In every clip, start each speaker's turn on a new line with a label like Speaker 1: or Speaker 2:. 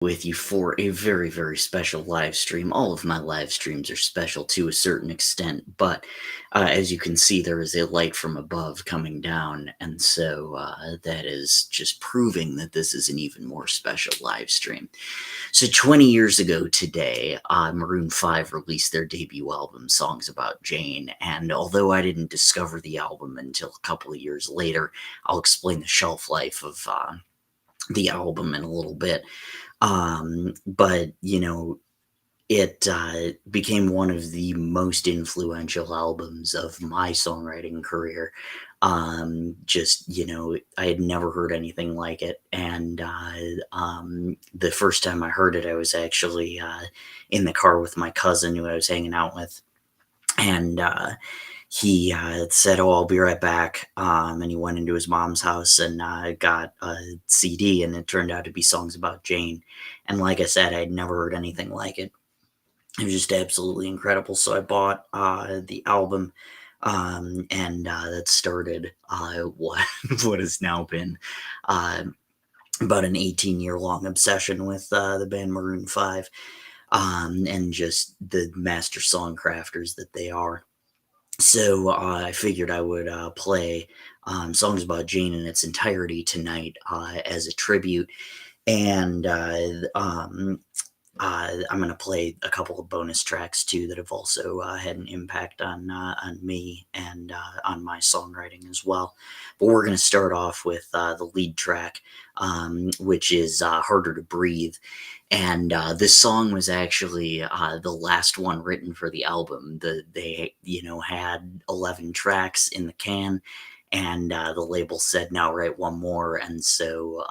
Speaker 1: with you for a very, very special live stream. All of my live streams are special to a certain extent, but as you can see, there is a light from above coming down, and so that is just proving that this is an even more special live stream. So 20 years ago today, Maroon 5 released their debut album, Songs About Jane, and although I didn't discover the album until a couple of years later, I'll explain the shelf life of the album in a little bit. But it became one of the most influential albums of my songwriting career. I had never heard anything like it, and the first time I heard it, I was actually in the car with my cousin who I was hanging out with, and he said, "Oh, I'll be right back." And he went into his mom's house and got a CD, and it turned out to be Songs About Jane. And like I said, I'd never heard anything like it. It was just absolutely incredible. So I bought the album, and that started what what has now been uh, about an 18-year long obsession with the band Maroon 5, and just the master song crafters that they are. So I figured I would play Songs About Jane in its entirety tonight as a tribute. And I'm going to play a couple of bonus tracks too that have also had an impact on me and on my songwriting as well. But we're going to start off with the lead track, which is Harder to Breathe. And this song was actually the last one written for the album. They had 11 tracks in the can, and the label said, "Now write one more." And so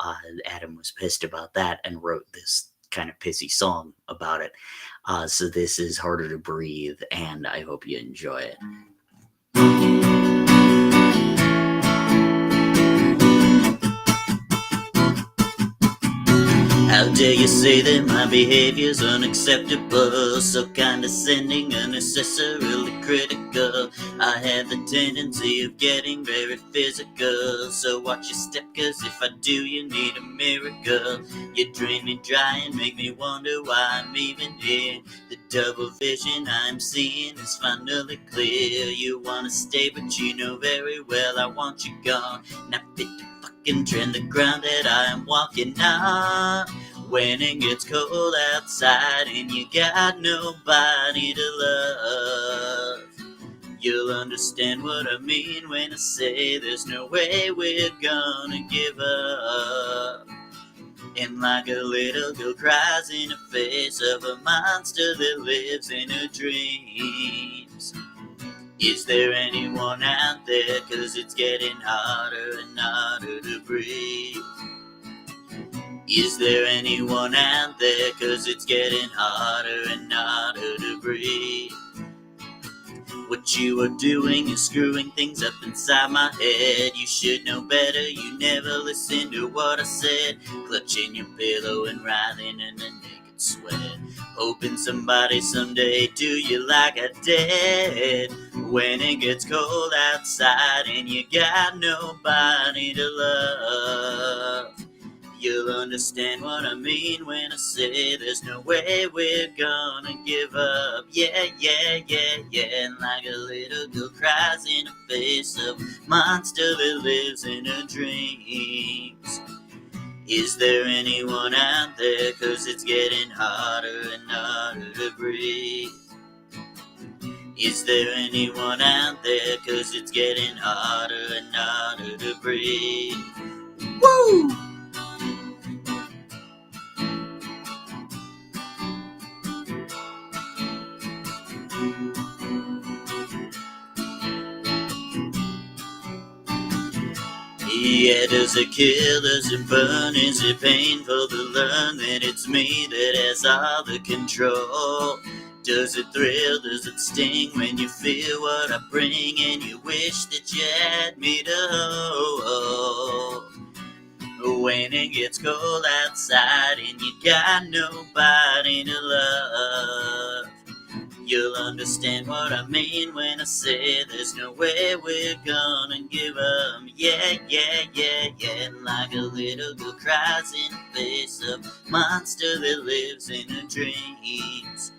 Speaker 1: Adam was pissed about that and wrote this kind of pissy song about it. So this is Harder to Breathe, and I hope you enjoy it. How dare you say that my behavior's unacceptable? So condescending, unnecessarily critical. I have the tendency of getting very physical. So watch your step, cause if I do, you need a miracle. You drain me dry and make me wonder why I'm even here. The double vision I'm seeing is finally clear. You wanna stay, but you know very well I want you gone. Not fit to fucking tread the ground that I am walking on. When it gets cold outside and you got nobody to love, you'll understand what I mean when I say there's no way we're gonna give up. And like a little girl cries in the face of a monster that lives in her dreams. Is there anyone out there? Cause it's getting harder and harder to breathe. Is there anyone out there? Cause it's getting harder and harder to breathe. What you are doing is screwing things up inside my head. You should know better, you never listened to what I said. Clutching your pillow and writhing in a naked sweat. Hoping somebody someday do you like I did. When it gets cold outside and you got nobody to love, you'll understand what I mean when I say there's no way we're gonna give up. Yeah, yeah, yeah, yeah. And like a little girl cries in the face of a monster that lives in her dreams. Is there anyone out there? Cause it's getting harder and harder to breathe. Is there anyone out there? Cause it's getting harder and harder to breathe. Woo! Yeah, does it kill, does it burn, is it painful to learn that it's me that has all the control? Does it thrill, does it sting when you feel what I bring and you wish that you had me to hold? When it gets cold outside and you got nobody to love, you'll understand what I mean when I say there's no way we're gonna give up. Yeah, yeah, yeah, yeah. And like a little girl cries in the face of a monster that lives in her dreams.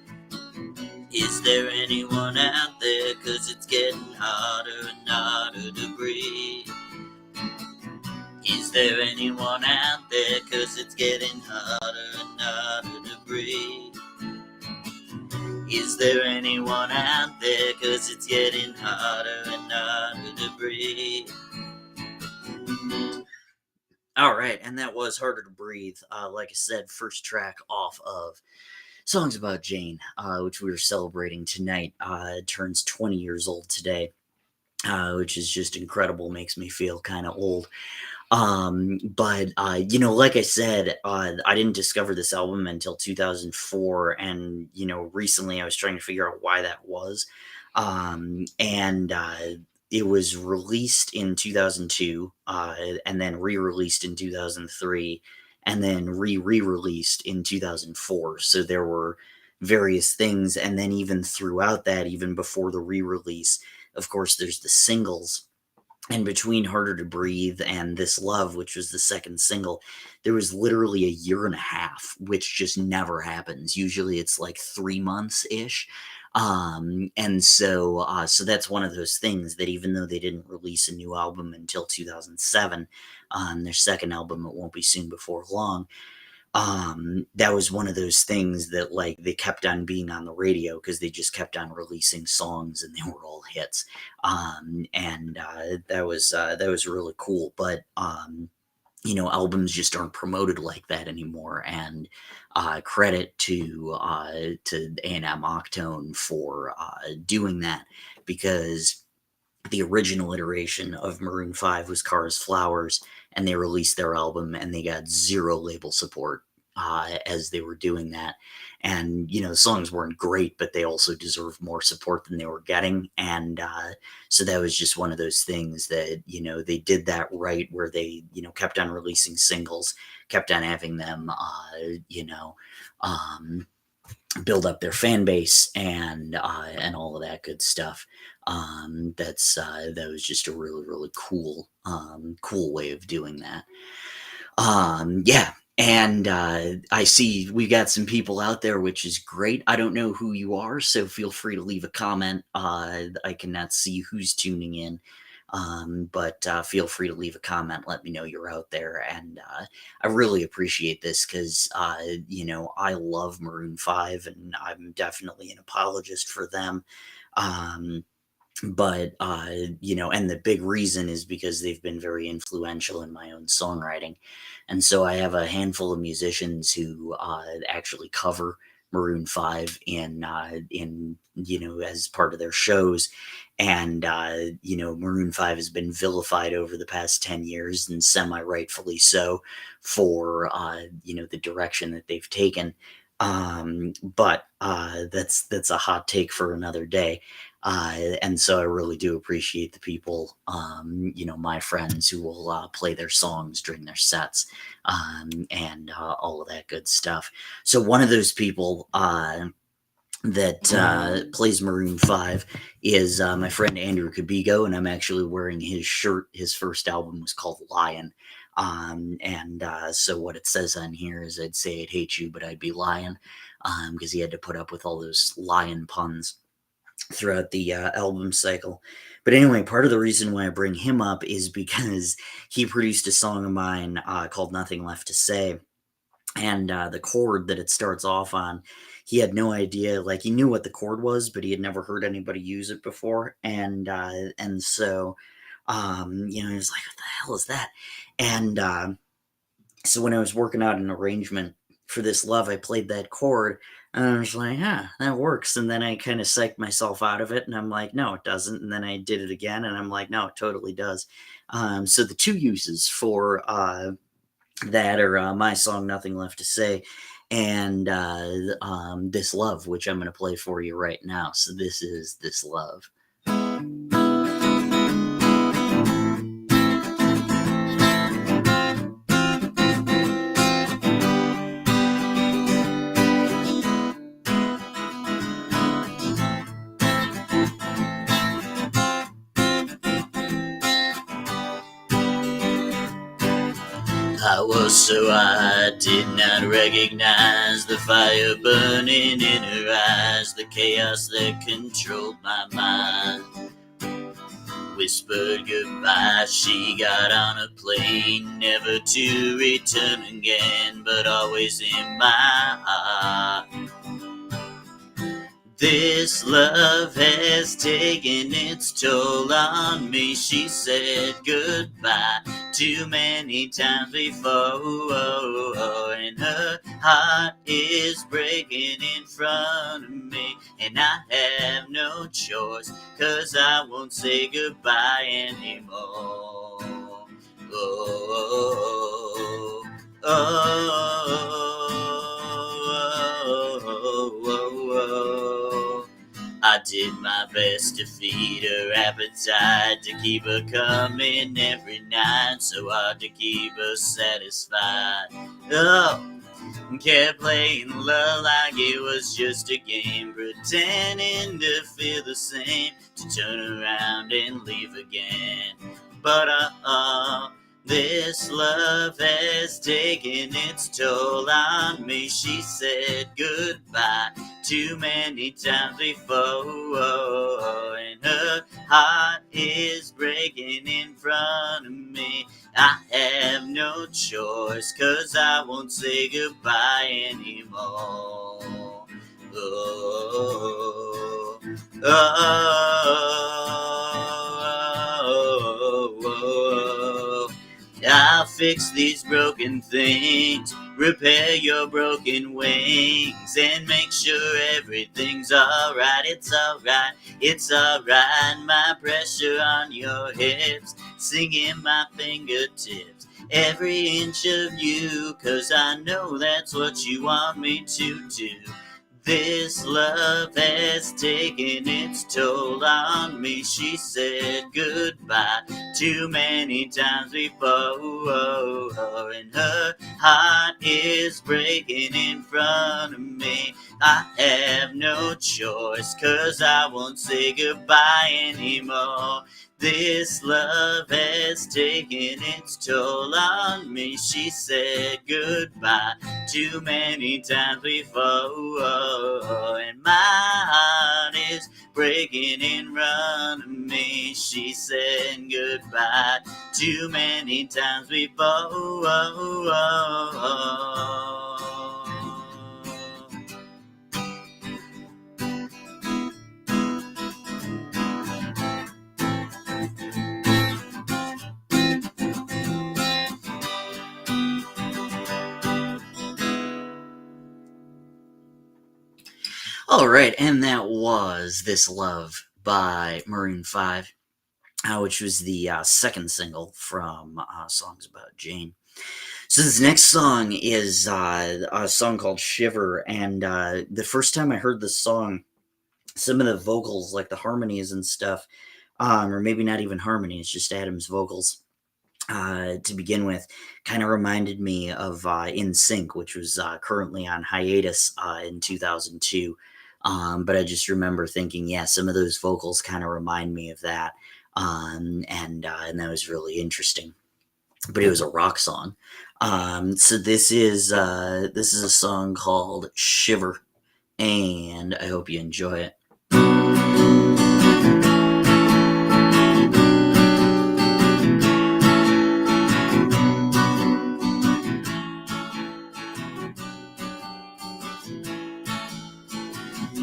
Speaker 1: Is there anyone out there? 'Cause it's getting harder and harder to breathe. Is there anyone out there? 'Cause it's getting harder and harder to breathe. Is there anyone out there? 'Cause it's getting harder and harder to breathe. All right, and that was Harder to Breathe. Like I said, first track off of Songs About Jane, which we were celebrating tonight. It turns 20 years old today, which is just incredible. Makes me feel kind of old. But like I said, I didn't discover this album until 2004, and recently I was trying to figure out why that was. And It was released in 2002, and then re-released in 2003, and then re-released in 2004. So there were various things, and then even throughout that, even before the re-release, of course, there's the singles. And between Harder to Breathe and This Love, which was the second single, there was literally a year and a half, which just never happens. Usually it's like 3 months ish. So that's one of those things that even though they didn't release a new album until 2007, their second album, It Won't Be Soon Before Long, that was one of those things that like they kept on being on the radio because they just kept on releasing songs and they were all hits. That was really cool. But albums just aren't promoted like that anymore. And credit to A&M Octone for doing that, because the original iteration of Maroon 5 was Cars Flowers, and they released their album and they got zero label support as they were doing that. And, the songs weren't great, but they also deserved more support than they were getting. And so that was just one of those things that, they did that right, where they, kept on releasing singles, kept on having them, build up their fan base and all of that good stuff. That was just a really, really cool way of doing that. Yeah. And I see we got some people out there, which is great. I don't know who you are, so feel free to leave a comment. I cannot see who's tuning in, but feel free to leave a comment. Let me know you're out there, and I really appreciate this because I love Maroon 5, and I'm definitely an apologist for them. But and the big reason is because they've been very influential in my own songwriting. And so I have a handful of musicians who actually cover Maroon 5 in as part of their shows. And Maroon 5 has been vilified over the past 10 years, and semi-rightfully so, for the direction that they've taken. But that's a hot take for another day. And so I really do appreciate the people, my friends who will play their songs during their sets, and all of that good stuff. So one of those people that plays Maroon 5 is my friend Andrew Cabigo, and I'm actually wearing his shirt. His first album was called Lion. So what it says on here is, I'd say I'd hate you, but I'd be lying, because he had to put up with all those lion puns throughout the album cycle. But anyway, part of the reason why I bring him up is because he produced a song of mine called Nothing Left to Say. And the chord that it starts off on, he had no idea. Like, he knew what the chord was, but he had never heard anybody use it before. And so he was like, what the hell is that? And so when I was working out an arrangement for This Love, I played that chord, and I was like, that works. And then I kind of psyched myself out of it, and I'm like, no, it doesn't. And then I did it again, and I'm like, no, it totally does. So the two uses for that are my song, Nothing Left to Say, and This Love, which I'm going to play for you right now. So this is This Love. I was so high, I did not recognize the fire burning in her eyes, the chaos that controlled my mind. Whispered goodbye, she got on a plane, never to return again, but always in my heart. This love has taken its toll on me, she said goodbye too many times before, and her heart is breaking in front of me, and I have no choice, 'cause I won't say goodbye anymore. Oh, oh, oh. I did my best to feed her appetite, to keep her coming every night, so hard to keep her satisfied. Oh, kept playing love like it was just a game, pretending to feel the same, to turn around and leave again. But this love has taken its toll on me, she said goodbye too many times before, and her heart is breaking in front of me. I have no choice, 'cause I won't say goodbye anymore. Oh, oh, oh, oh. I'll fix these broken things, repair your broken wings, and make sure everything's alright. It's alright, it's alright. My pressure on your hips, singing my fingertips, every inch of you, 'cause I know that's what you want me to do. This love has taken its toll on me, she said goodbye too many times before, and her heart is breaking in front of me. I have no choice, 'cause I won't say goodbye anymore. This love has taken its toll on me, she said goodbye too many times before, and my heart is breaking in front of me, she said goodbye too many times before. All right, and that was This Love by Maroon 5, which was the second single from Songs About Jane. So this next song is a song called Shiver, and the first time I heard this song, some of the vocals, like the harmonies and stuff, or maybe not even harmonies, just Adam's vocals, to begin with, kind of reminded me of In Sync, which was currently on hiatus in 2002. But I just remember thinking, yeah, some of those vocals kind of remind me of that, and that was really interesting. But it was a rock song. So this is a song called Shiver, and I hope you enjoy it.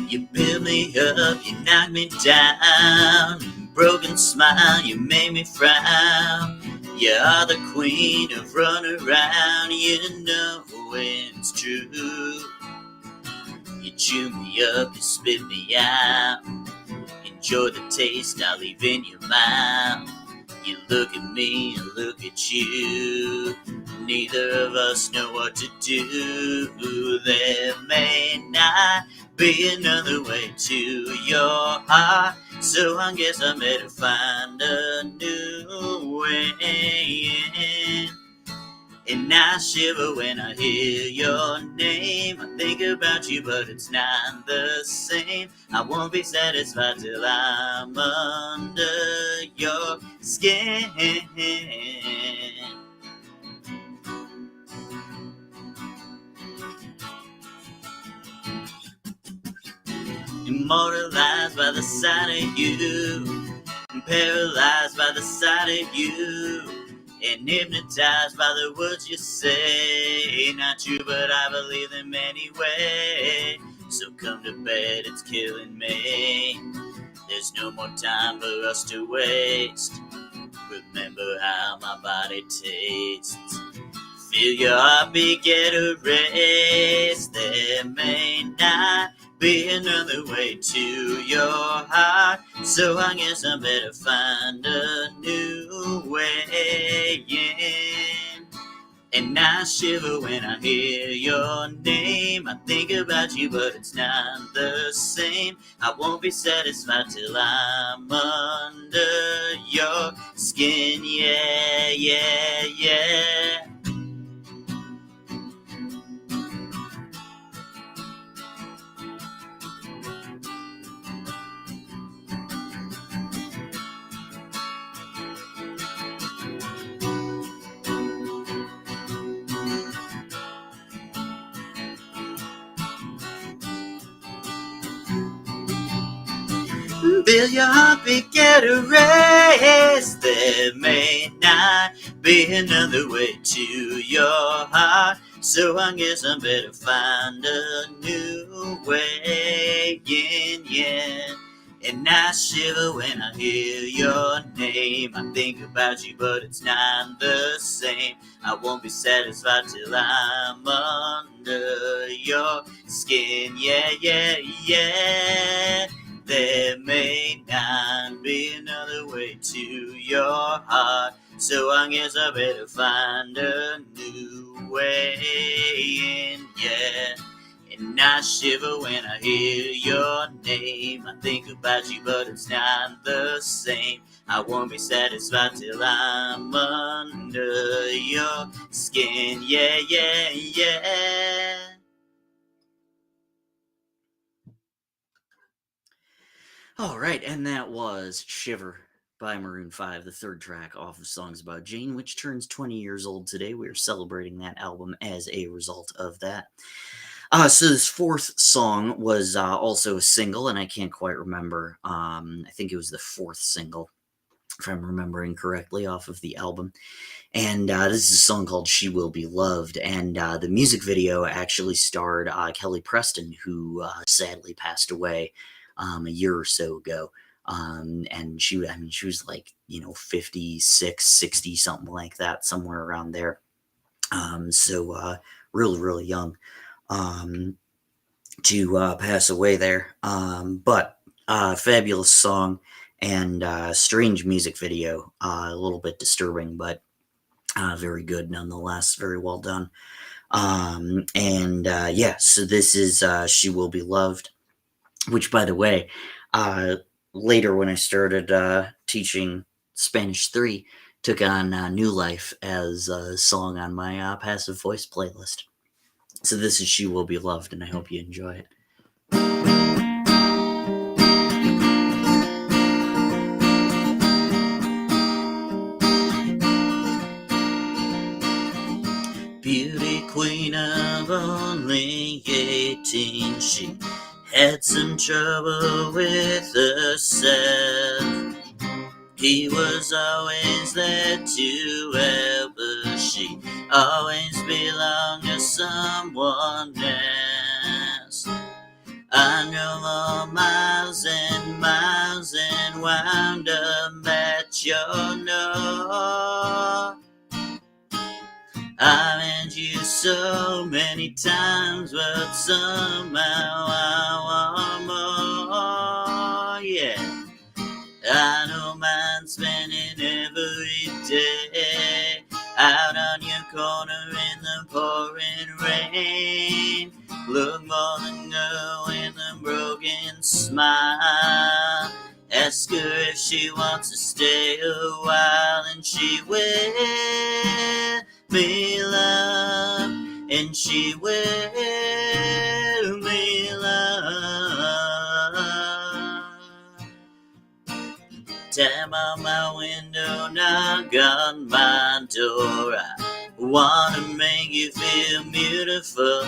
Speaker 1: You build me up, you knock me down. Broken smile, you make me frown. You are the queen of run around. You know it's true. You chew me up, you spit me out. Enjoy the taste I leave in your mouth. You look at me, I look at you. Neither of us know what to do. There may not be another way to your heart, so I guess I better find a new way. And I shiver when I hear your name. I think about you, but it's not the same. I won't be satisfied till I'm under your skin. immortalized by the sight of you, paralyzed by the sight of you, and hypnotized by the words you say. Not true, but I believe them anyway. So come to bed, it's killing me. There's no more time for us to waste. Remember how my body tastes. Feel your heartbeat get erased. There may not be another way to your heart, so I guess I better find a new way in. And I shiver when I hear your name. I think about you, but it's not the same. I won't be satisfied till I'm under your skin. Yeah, yeah, yeah. Feel your heartbeat get erased. There may not be another way to your heart, so I guess I better find a new way in, yeah. And I shiver when I hear your name. I think about you, but it's not the same. I won't be satisfied till I'm under your skin, yeah, yeah, yeah. There may not be another way to your heart, so I guess I better find a new way in, yeah. And I shiver when I hear your name. I think about you, but it's not the same. I won't be satisfied till I'm under your skin, yeah, yeah, yeah. All right, and that was Shiver by Maroon 5, the third track off of Songs About Jane, which turns 20 years old today. We are celebrating that album as a result of that. So this fourth song was also a single, and I can't quite remember. I think it was the fourth single, if I'm remembering correctly, off of the album. And this is a song called She Will Be Loved. And the music video actually starred Kelly Preston, who sadly passed away a year or so ago. And she was like, 56, 60, something like that, somewhere around there. So really, really young to pass away there. But fabulous song and strange music video. A little bit disturbing, but very good nonetheless. Very well done. So this is She Will Be Loved, which, by the way, later when I started teaching Spanish 3, took on New Life as a song on my passive voice playlist. So this is She Will Be Loved, and I hope you enjoy it. Beauty queen of only 18, she had some trouble with herself. He was always there to help her. She always belonged to someone else. I drove all miles and miles and wound up at your door. I meant you so many times, but somehow I want more, yeah. I don't mind spending every day out on your corner in the pouring rain. Look more than girl with a broken smile. Ask her if she wants to stay a while, and she will be loved, and she will be loved. Tap on my window, knock on my door. I wanna make you feel beautiful.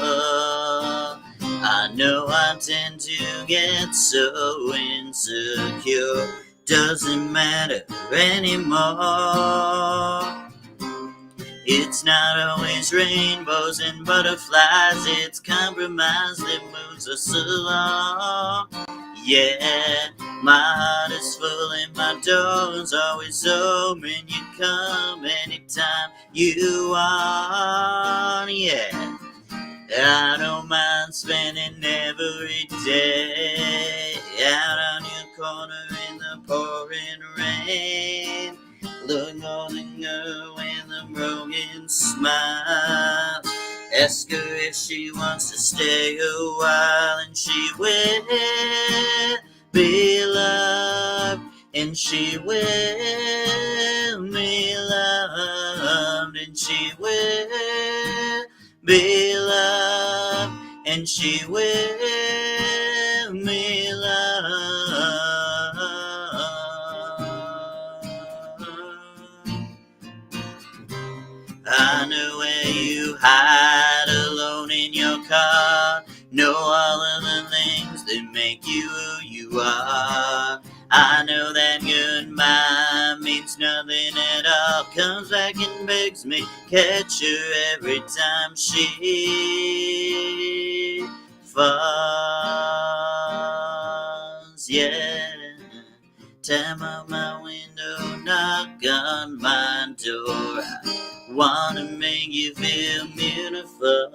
Speaker 1: I know I tend to get so insecure. Doesn't matter anymore. It's not always rainbows and butterflies, it's compromise that moves us along. Yeah, my heart is full and my door's always open. You come anytime you want. Yeah, I don't mind spending every day out on your corner in the pouring rain. Look on the girl with a broken smile. Ask her if she wants to stay a while, and she will be loved, and she will be loved, and she will be loved, and she will be loved. I know where you hide alone in your car. Know all of the things that make you who you are. I know that goodbye means nothing at all. Comes back and begs me, catch her every time she falls. Yeah, tap on my window, knock on my door. I wanna make you feel beautiful.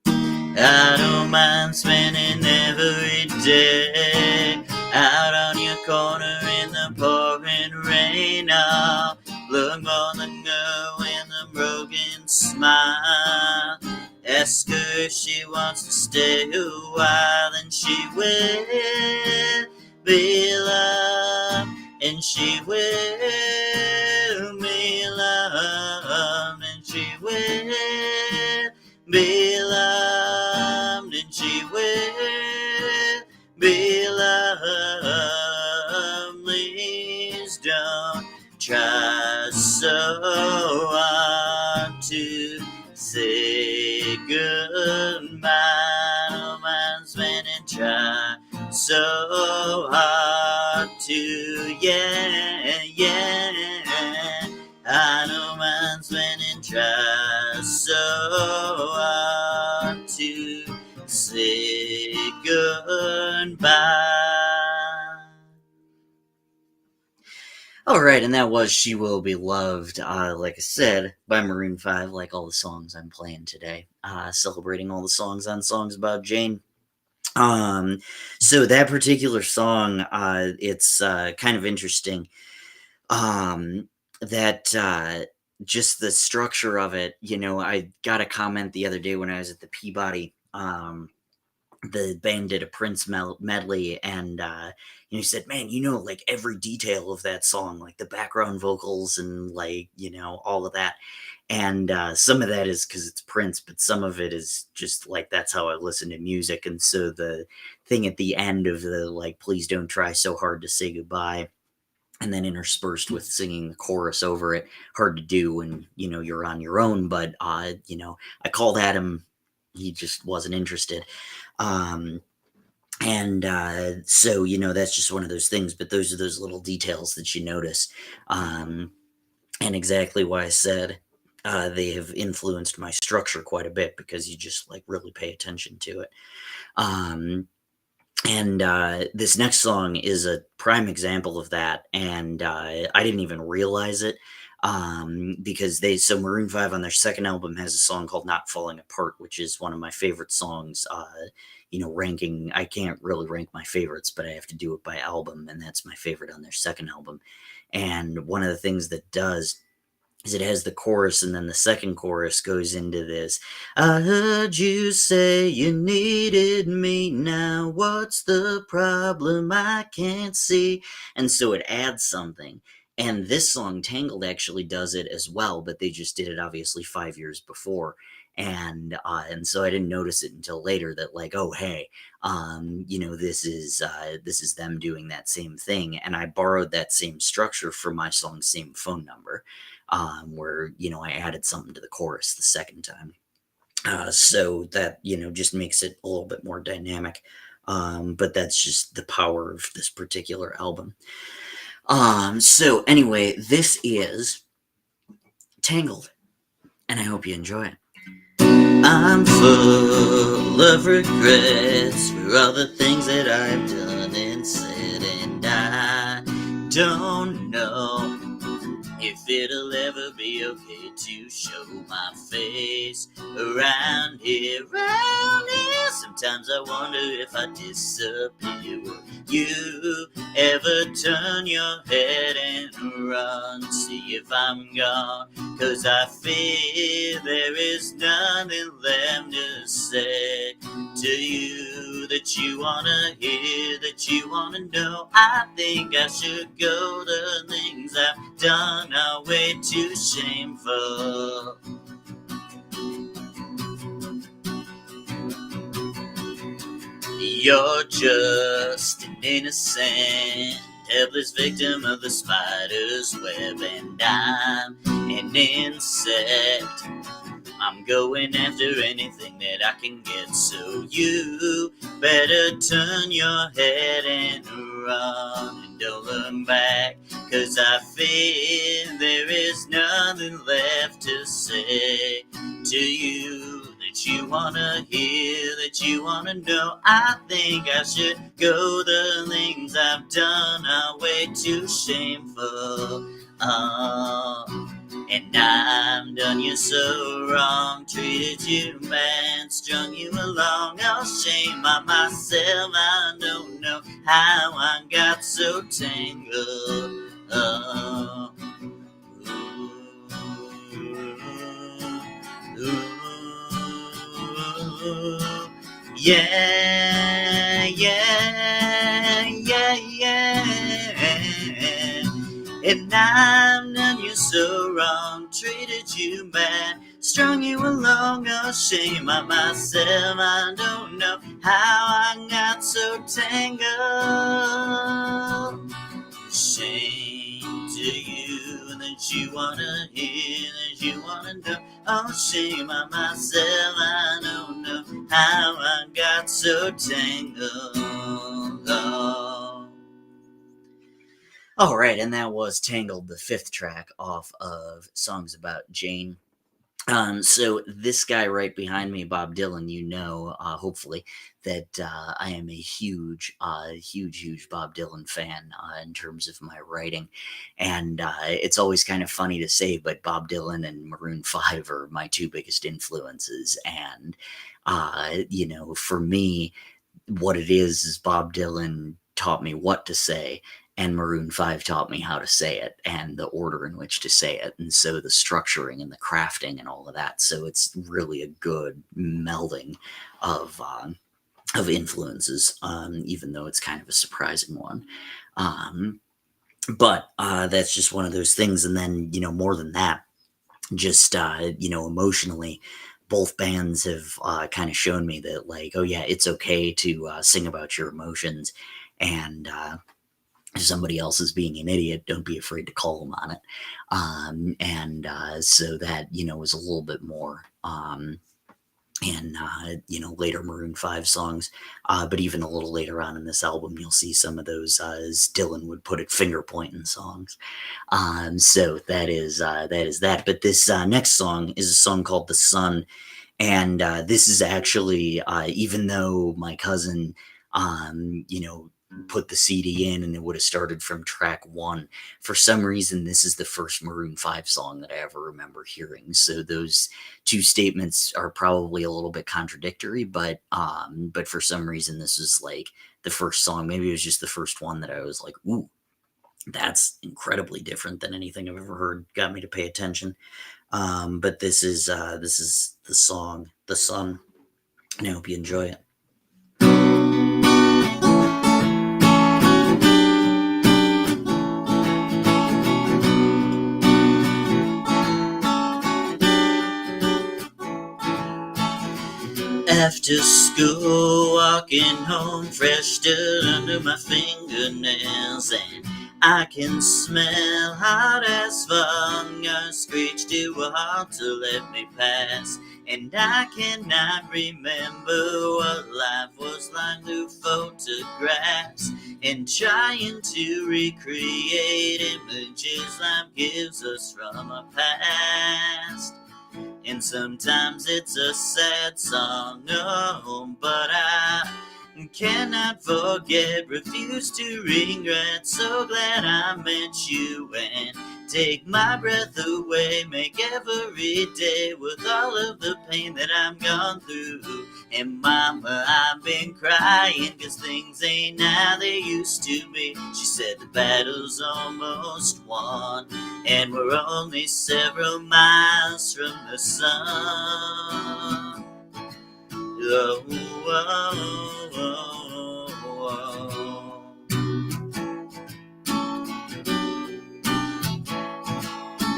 Speaker 1: I don't mind spending every day out on your corner in the pouring rain. I'll look on the girl with a broken smile. Ask her if she wants to stay a while, and she will be loved, and she will be loved, and she will be loved, and she will be loved. Please don't try so hard to say goodbye. No man's been and try so hard to, yeah. I know mine's been and try so hard to say goodbye. Alright, and that was She Will Be Loved, like I said, by Maroon 5, like all the songs I'm playing today. Celebrating all the songs on Songs About Jane. So that particular song, it's kind of interesting. That just the structure of it, I got a comment the other day when I was at the Peabody. The band did a Prince medley, and he said, "Man, like every detail of that song, like the background vocals and like all of that." And some of that is because it's Prince, but some of it is just like that's how I listen to music. And so the thing at the end of the like, "Please don't try so hard to say goodbye," and then interspersed with singing the chorus over it, hard to do when you're on your own. But I called Adam, he just wasn't interested. And so that's just one of those things, but those are those little details that you notice. And exactly why I said they have influenced my structure quite a bit, because you just like really pay attention to it. And this next song is a prime example of that, and I didn't even realize it, because so Maroon 5 on their second album has a song called Not Falling Apart, which is one of my favorite songs. Ranking, I can't really rank my favorites, but I have to do it by album, and that's my favorite on their second album. And one of the things that does is it has the chorus, and then the second chorus goes into this, "I heard you say you needed me, now what's the problem? I can't see." And so it adds something. And this song, Tangled, actually does it as well, but they just did it obviously 5 years before. And so I didn't notice it until later that like, oh hey, this is them doing that same thing. And I borrowed that same structure for my song Same Phone Number, where I added something to the chorus the second time. So that, just makes it a little bit more dynamic. But that's just the power of this particular album. So anyway, this is Tangled, and I hope you enjoy it. I'm full of regrets for all the things that I've done and said, and I don't know if it'll ever be okay to show my face around here, Sometimes I wonder if I disappear. Will you ever turn your head and run? See if I'm gone, 'cause I fear there is nothing left to say to you that you wanna hear, that you wanna know. I think I should go. The things I've done are way too shameful. You're just an innocent, helpless victim of the spider's web, and I'm an insect. I'm going after anything that I can get, so you better turn your head and run, and don't look back, 'cause I fear there is nothing left to say to you that you wanna hear, that you wanna know. I think I should go. The things I've done are way too shameful. And I've done you so wrong, treated you bad, strung you along. I'll shame on myself. I don't know how I got so tangled. Oh, ooh, yeah, yeah, yeah, yeah. And I've done you so wrong, treated you bad, strung you along. Oh, shame on myself. I don't know how I got so tangled. Shame to you that you wanna hear, that you wanna know. Oh, shame on myself. I don't know how I got so tangled. Oh. All right, and that was Tangled, the fifth track off of Songs About Jane. So this guy right behind me, Bob Dylan, hopefully, that I am a huge Bob Dylan fan in terms of my writing. And it's always kind of funny to say, but Bob Dylan and Maroon 5 are my two biggest influences. And, for me, what it is Bob Dylan taught me what to say, and Maroon 5 taught me how to say it and the order in which to say it. And so the structuring and the crafting and all of that. So it's really a good melding of influences, even though it's kind of a surprising one. But that's just one of those things. And then, more than that, just emotionally, both bands have kind of shown me that, like, oh yeah, it's okay to sing about your emotions, and if somebody else is being an idiot, don't be afraid to call them on it. And so that, was a little bit more in later Maroon 5 songs, but even a little later on in this album, you'll see some of those, as Dylan would put it, finger pointing songs. So that is that. But this next song is a song called "The Sun," and this is actually, even though my cousin, put the CD in and it would have started from track one, for some reason, this is the first Maroon 5 song that I ever remember hearing. So those two statements are probably a little bit contradictory, but for some reason, this is like the first song. Maybe it was just the first one that I was like, ooh, that's incredibly different than anything I've ever heard. Got me to pay attention. But this is the song "The Sun," and I hope you enjoy it. After school, walking home, fresh dirt under my fingernails, and I can smell hot asphalt. I screech to a halt to let me pass. And I cannot remember what life was like through photographs, and trying to recreate images life gives us from our past. And sometimes it's a sad song, oh, but I cannot forget, refuse to regret. So glad I met you and take my breath away. Make every day with all of the pain that I'm gone through. And mama, I've been crying 'cause things ain't how they used to be. She said the battle's almost won, and we're only several miles from the sun. Oh, oh, oh, oh.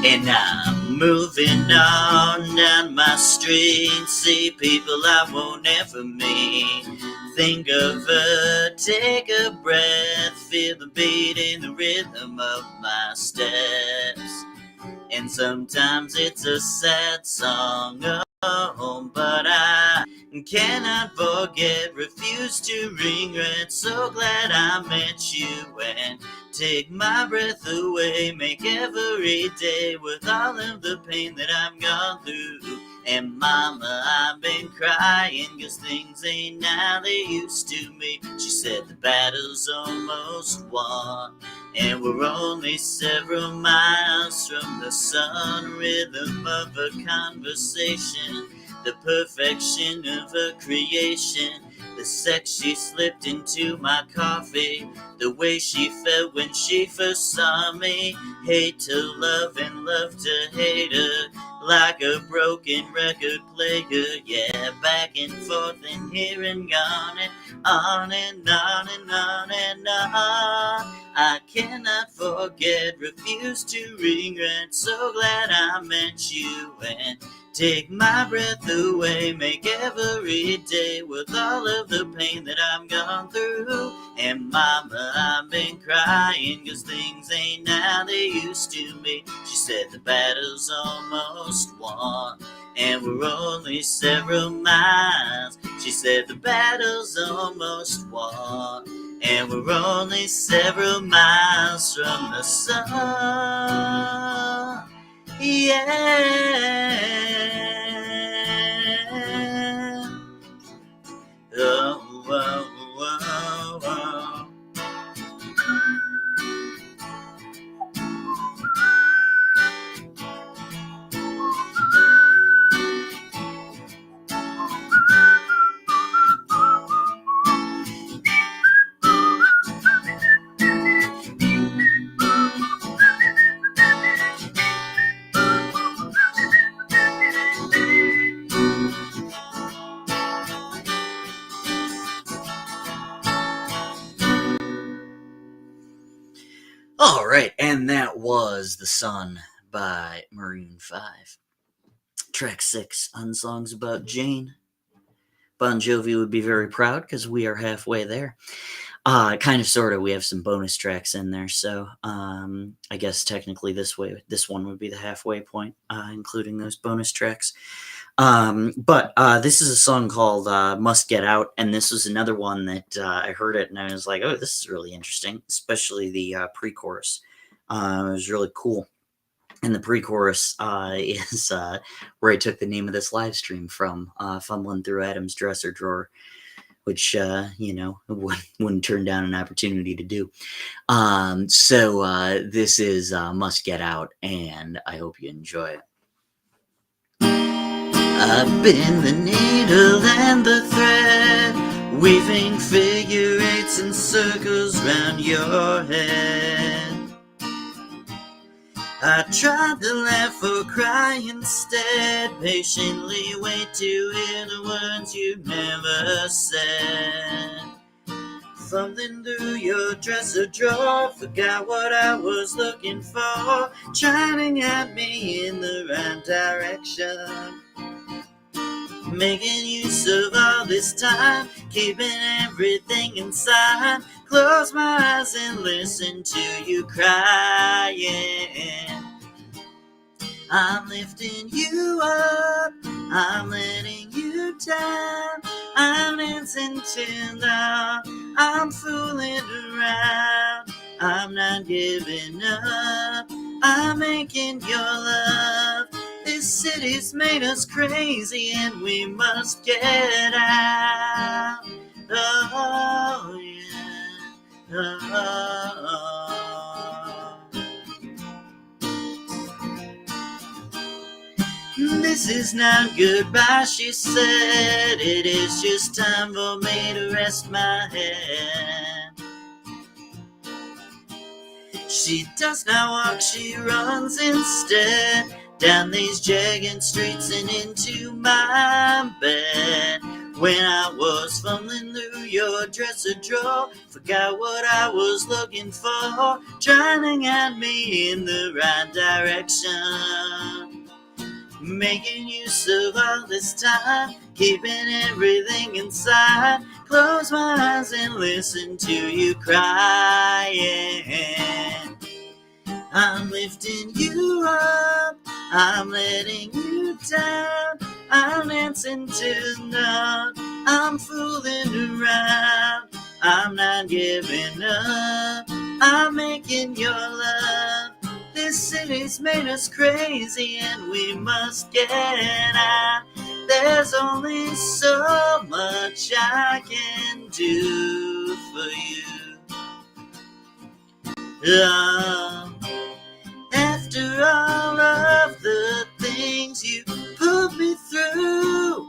Speaker 1: And I'm moving on down my street, see people I won't ever meet. Think of her, take a breath, feel the beat in the rhythm of my steps. And sometimes it's a sad song, oh, but I cannot forget, refuse to regret. So glad I met you and take my breath away. Make every day with all of the pain that I've gone through. And mama, I've been crying 'cause things ain't how they used to be. She said the battle's almost won, and we're only several miles from the sun. Rhythm of a conversation, the perfection of a creation. The sex she slipped into my coffee, the way she felt when she first saw me. Hate to love and love to hate her, like a broken record player. Yeah, back and forth and here and gone, and on and on and on and on. I cannot forget, refuse to regret. So glad I met you and take my breath away. Make every day with all of the pain that I've gone through. And mama, I've been crying 'cause things ain't how they used to be. She said the battle's almost won, and we're only several miles. She said the battle's almost won, and we're only several miles from the sun. Yeah. Oh, oh, oh, oh. All right, and that was The Sun by Maroon 5. Track 6, Unsongs About Jane. Bon Jovi would be very proud because we are halfway there. Kind of, sort of. We have some bonus tracks in there, so I guess technically this one would be the halfway point, including those bonus tracks. But this is a song called Must Get Out, and this was another one that I heard it and I was like, oh, this is really interesting, especially the pre-chorus. It was really cool. And the pre-chorus is where I took the name of this live stream from, Fumbling Through Adam's Dresser Drawer, which, wouldn't turn down an opportunity to do. So this is Must Get Out, and I hope you enjoy it. I've been the needle and the thread, weaving figure eights and circles round your head. I tried to laugh or cry instead, patiently wait to hear the words you never said. Fumbling through your dresser drawer, forgot what I was looking for, trying to guide me in the right direction. Making use of all this time, keeping everything inside. Close my eyes and listen to you crying. I'm lifting you up, I'm letting you down. I'm dancing till now, I'm fooling around. I'm not giving up, I'm making your love. This city's made us crazy and we must get out. Oh yeah, oh. This is not goodbye, she said. It is just time for me to rest my head. She does not walk, she runs instead, down these jagged streets and into my bed. When I was fumbling through your dresser drawer, forgot what I was looking for, trying to guide me in the right direction. Making use of all this time, keeping everything inside. Close my eyes and listen to you crying. I'm lifting you up, I'm letting you down. I'm dancing tonight, I'm fooling around. I'm not giving up, I'm making your love. This city's made us crazy and we must get out. There's only so much I can do for you. After all of the things you put me through,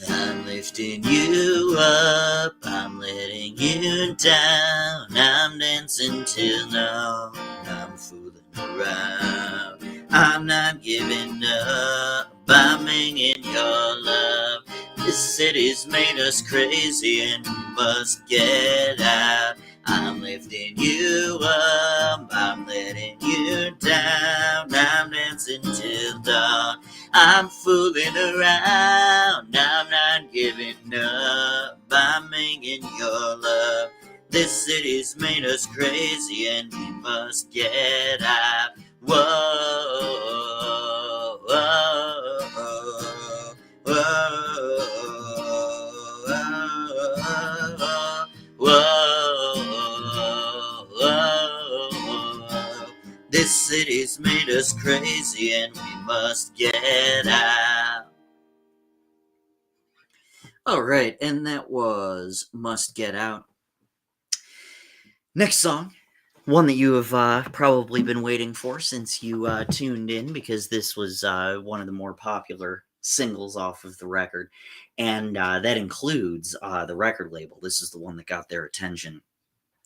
Speaker 1: I'm lifting you up, I'm letting you down. I'm dancing till now, I'm fooling around. I'm not giving up, I'm making your love. This city's made us crazy and we must get out. I'm lifting you up, I'm letting you down. I'm dancing till dawn, I'm fooling around. I'm not giving up, I'm making your love. This city's made us crazy and we must get out. Whoa, whoa, whoa, whoa, whoa, whoa, whoa. This city's made us crazy and we must get out. All right, and that was Must Get Out. Next song, one that you have probably been waiting for since you tuned in, because this was one of the more popular singles off of the record, and that includes the record label. This is the one that got their attention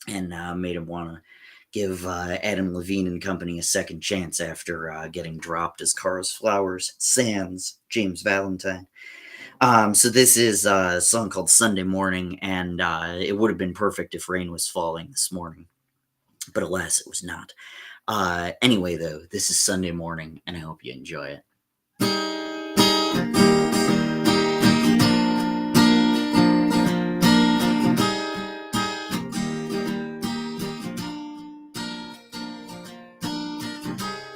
Speaker 1: and made them want to give Adam Levine and company a second chance after getting dropped as Cars, Flowers, sans James Valentine. So this is a song called Sunday Morning, and it would have been perfect if rain was falling this morning, but alas, it was not. Anyway, though, this is Sunday Morning, and I hope you enjoy it.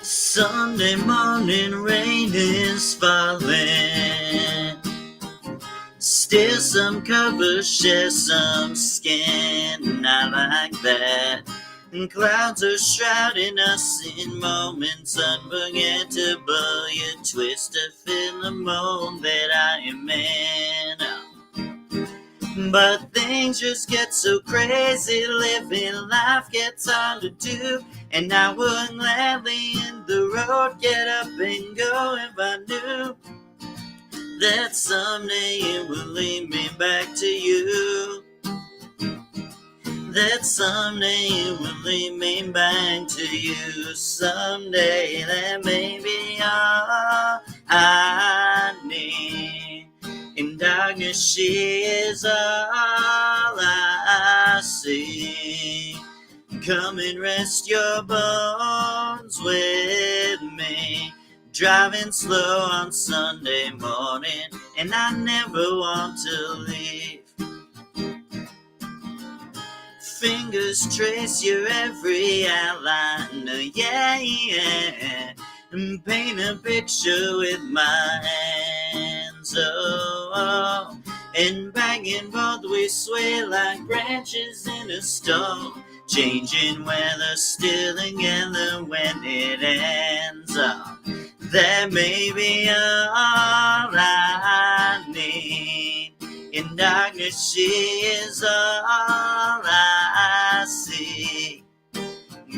Speaker 1: Sunday morning, rain is falling. Still some covers share some skin, and I like that. And clouds are shrouding us in moments unforgettable. You twist to fill the mold that I am in. But things just get so crazy, living life gets hard to do. And I would gladly in the road get up and go if I knew that someday it will lead me back to you. That someday it will lead me back to you. Someday that may be all I need. In darkness she is all I see. Come and rest your bones with me. Driving slow on Sunday morning, and I never want to leave. fingers trace your every outline, yeah, and paint a picture with my hands, oh. And back and forth we sway like branches in a storm, changing weather, still together when it ends, oh. That may be all I need. In darkness she is all I see.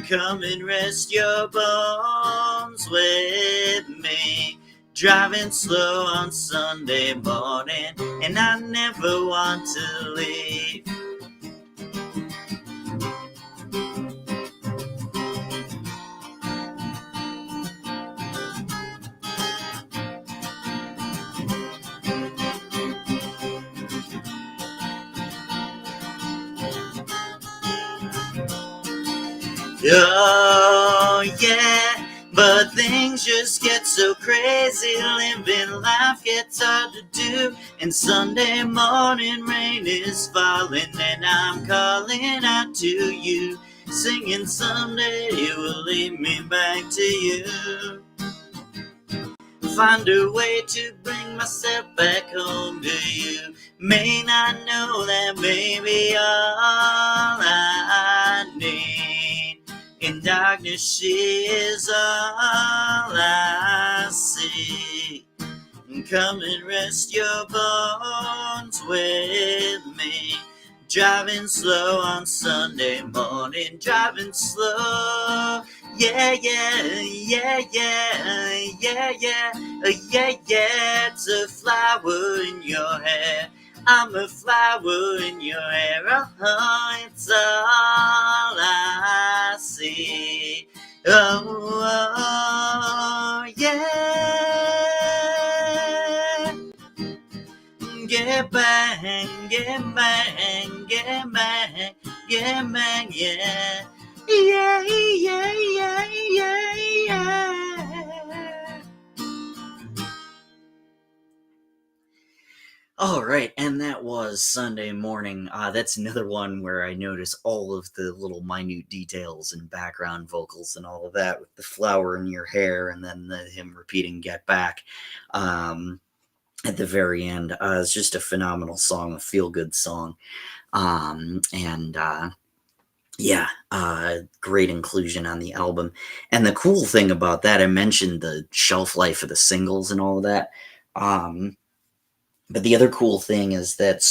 Speaker 1: Come and rest your bones with me. Driving slow on Sunday morning, and I never want to leave. Oh, yeah, but things just get so crazy. Living life gets hard to do. And Sunday morning rain is falling, and I'm calling out to you, singing someday you will lead me back to you. Find a way to bring myself back home to you. May not know that baby all I need. In darkness she is all I see. Come and rest your bones with me. Driving slow on Sunday morning, driving slow. Yeah, yeah, yeah, yeah, yeah, yeah, yeah. It's a flower in your hair. I'm a flower in your hair. Oh, it's all I see. Oh, yeah. Get back, get back, get back, get back, yeah. Yeah, yeah, yeah, yeah, yeah. All right, and that was Sunday Morning. That's another one where I notice all of the little minute details and background vocals and all of that, with the flower in your hair and then him repeating "Get Back" at the very end. It's just a phenomenal song, a feel-good song, yeah, great inclusion on the album. And the cool thing about that, I mentioned the shelf life of the singles and all of that. But the other cool thing is that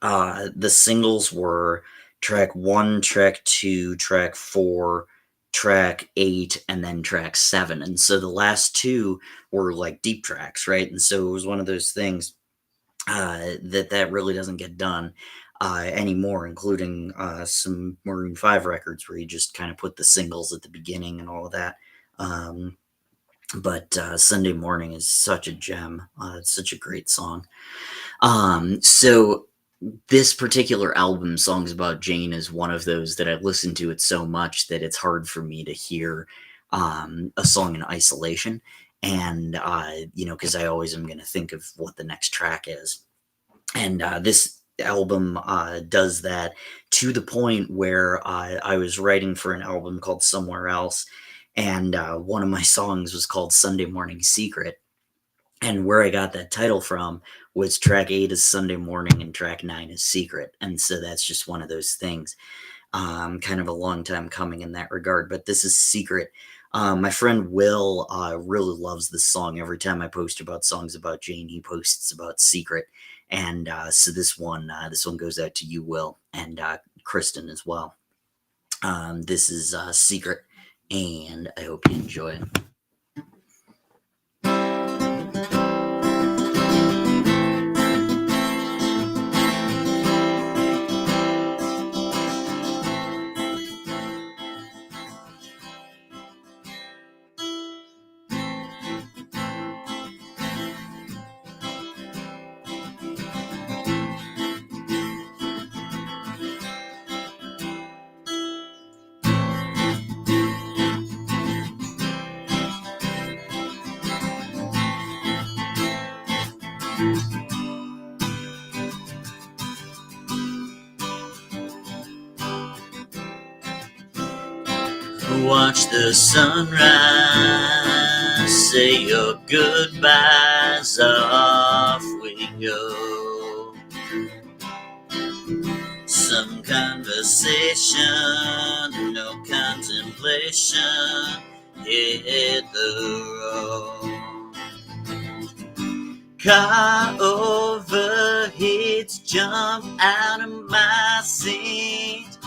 Speaker 1: the singles were track 1, track 2, track 4, track 8, and then track 7. And so the last 2 were like deep tracks, right? And so it was one of those things that really doesn't get done anymore, including some Maroon 5 records where you just kind of put the singles at the beginning and all of that. But Sunday Morning is such a gem. It's such a great song. So this particular album, Songs About Jane, is one of those that I listen to it so much that it's hard for me to hear a song in isolation. And, because I always am going to think of what the next track is. And this album does that to the point where I was writing for an album called Somewhere Else, and one of my songs was called Sunday Morning Secret. And where I got that title from was track 8 is Sunday Morning and track 9 is Secret. And so that's just one of those things. Kind of a long time coming in that regard, but this is Secret. My friend Will really loves this song. Every time I post about Songs About Jane, he posts about Secret. And so this one goes out to you, Will, and Kristen as well. This is Secret, and I hope you enjoy it. watch the sunrise, say your goodbyes, off we go. Some conversation, no contemplation, hit the road. Car overheats, jump out of my seat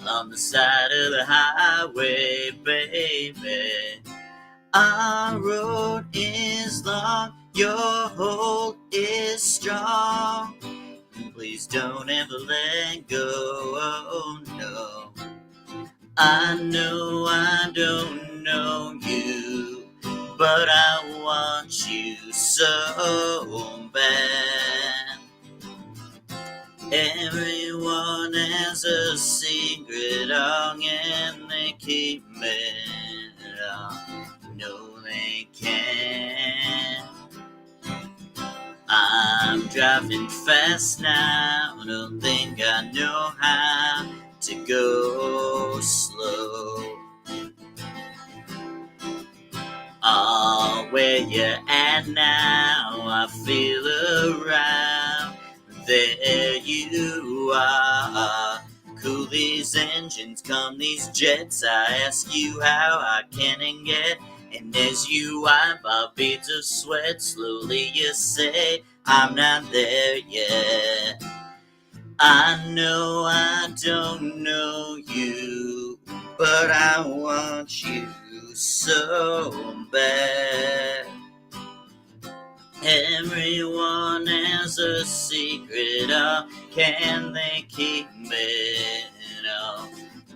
Speaker 1: on the side of the highway, baby. Our road is long, your hold is strong. Please don't ever let go, oh no. I know I don't know you, but I want you so bad. Everyone has a secret, and they keep it up. No, they can't. I'm driving fast now, don't think I know how to go slow. Oh, where you at now? I feel around. There you are. Cool these engines, come these jets. I ask you how I can and get. And as you wipe off beads of sweat, slowly you say, I'm not there yet. I know I don't know you, but I want you so bad. Everyone has a secret, oh, can they keep it? Oh,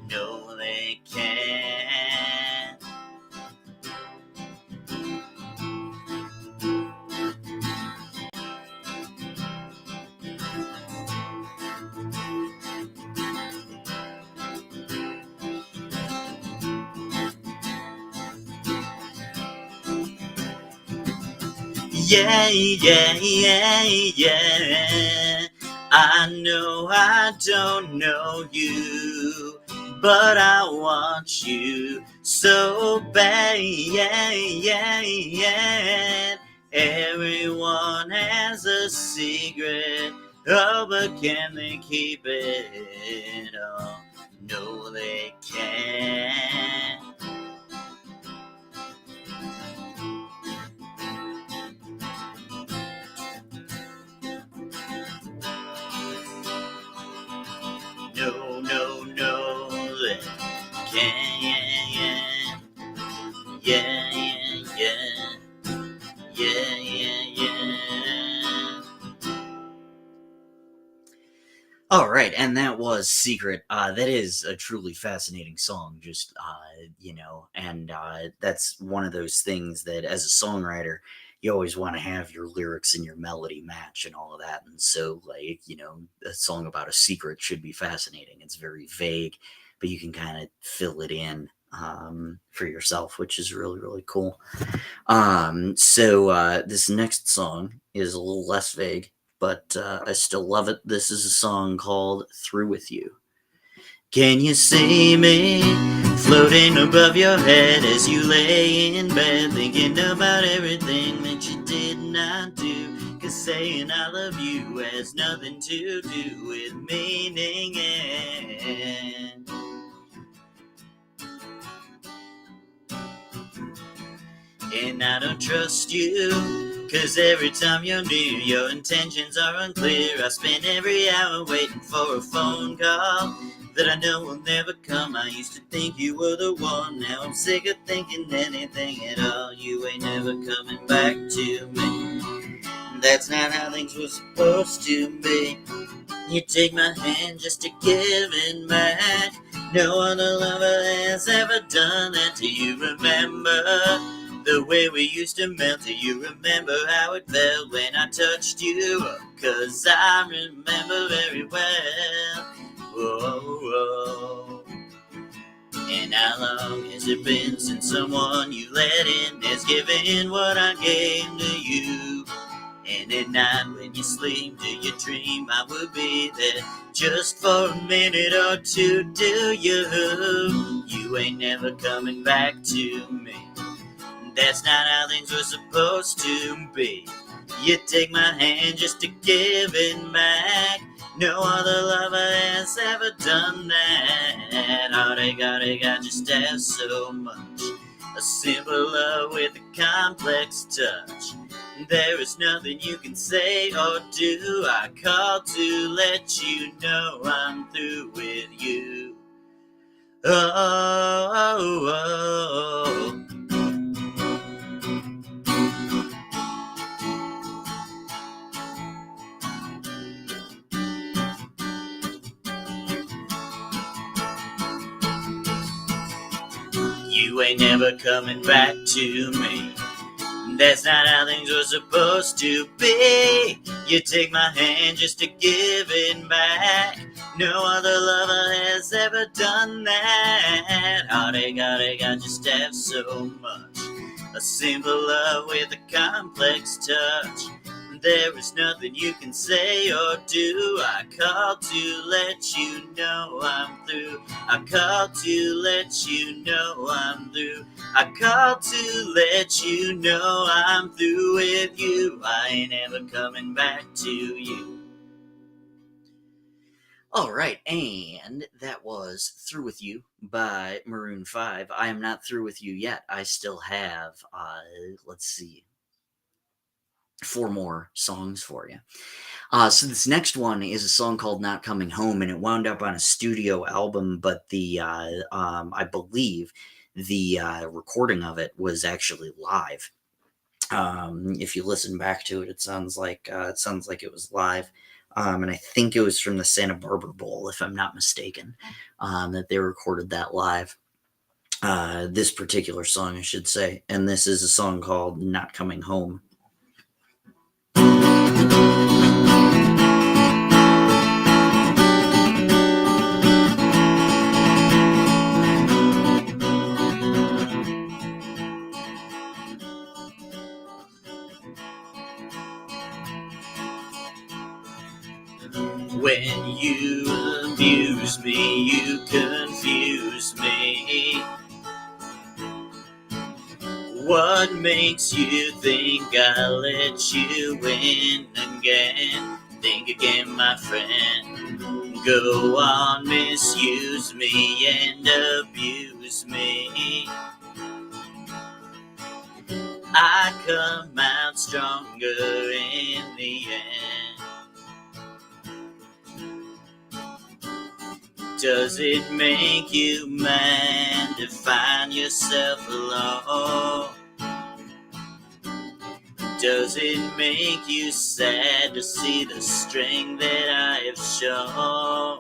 Speaker 1: no, they can't. Yeah, yeah, yeah, yeah. I know I don't know you, but I want you so bad. Yeah, yeah, yeah. Everyone has a secret, oh, but can they keep it? Oh, no, they can't. No, no, no, they can't. Yeah, yeah, yeah. Yeah, yeah, yeah. All right, and that was Secret. That is a truly fascinating song, just, and that's one of those things that as a songwriter, you always want to have your lyrics and your melody match and all of that. And so, a song about a secret should be fascinating. It's very vague, but you can kind of fill it in for yourself, which is really, really cool. So this next song is a little less vague, but I still love it. This is a song called Through With You. Can you see me floating above your head as you lay in bed, thinking about everything that you did not do? 'Cause saying I love you has nothing to do with meaning it. And I don't trust you, 'cause every time you're near, your intentions are unclear. I spend every hour waiting for a phone call that I know will never come. I used to think you were the one, now I'm sick of thinking anything at all. You ain't never coming back to me. That's not how things were supposed to be. You take my hand just to give it back. No other lover has ever done that. Do you remember the way we used to melt? Do you remember how it felt when I touched you? 'Cause I remember very well. Whoa, whoa. And how long has it been since someone you let in has given what I gave to you? And at night when you sleep, do you dream I would be there just for a minute or two? Do you? You ain't never coming back to me. That's not how things were supposed to be. You take my hand just to give it back. No other lover has ever done that. Heartache, I just have so much. A simple love with a complex touch. There is nothing you can say or do. I call to let you know I'm through with you. Oh. You ain't never coming back to me. That's not how things were supposed to be. You take my hand just to give it back. No other lover has ever done that. Heartache, I just have so much. A simple love with a complex touch. There is nothing you can say or do. I call to let you know I'm through. I call to let you know I'm through. I call to let you know I'm through with you. I ain't ever coming back to you. All right, and that was Through With You by Maroon 5. I am not through with you yet. I still have, let's see, 4 more songs for you. So this next one is a song called Not Coming Home, and it wound up on a studio album, but the I believe the recording of it was actually live. If you listen back to it, it sounds like it was live. And I think it was from the Santa Barbara Bowl, if I'm not mistaken, that they recorded that live. This particular song, I should say. And this is a song called Not Coming Home. When you abuse me, you confuse me. What makes you think I'll let you in again? Think again, my friend. Go on, misuse me and abuse me. I come out stronger in the end. Does it make you mad to find yourself alone? Does it make you sad to see the strength that I have shown?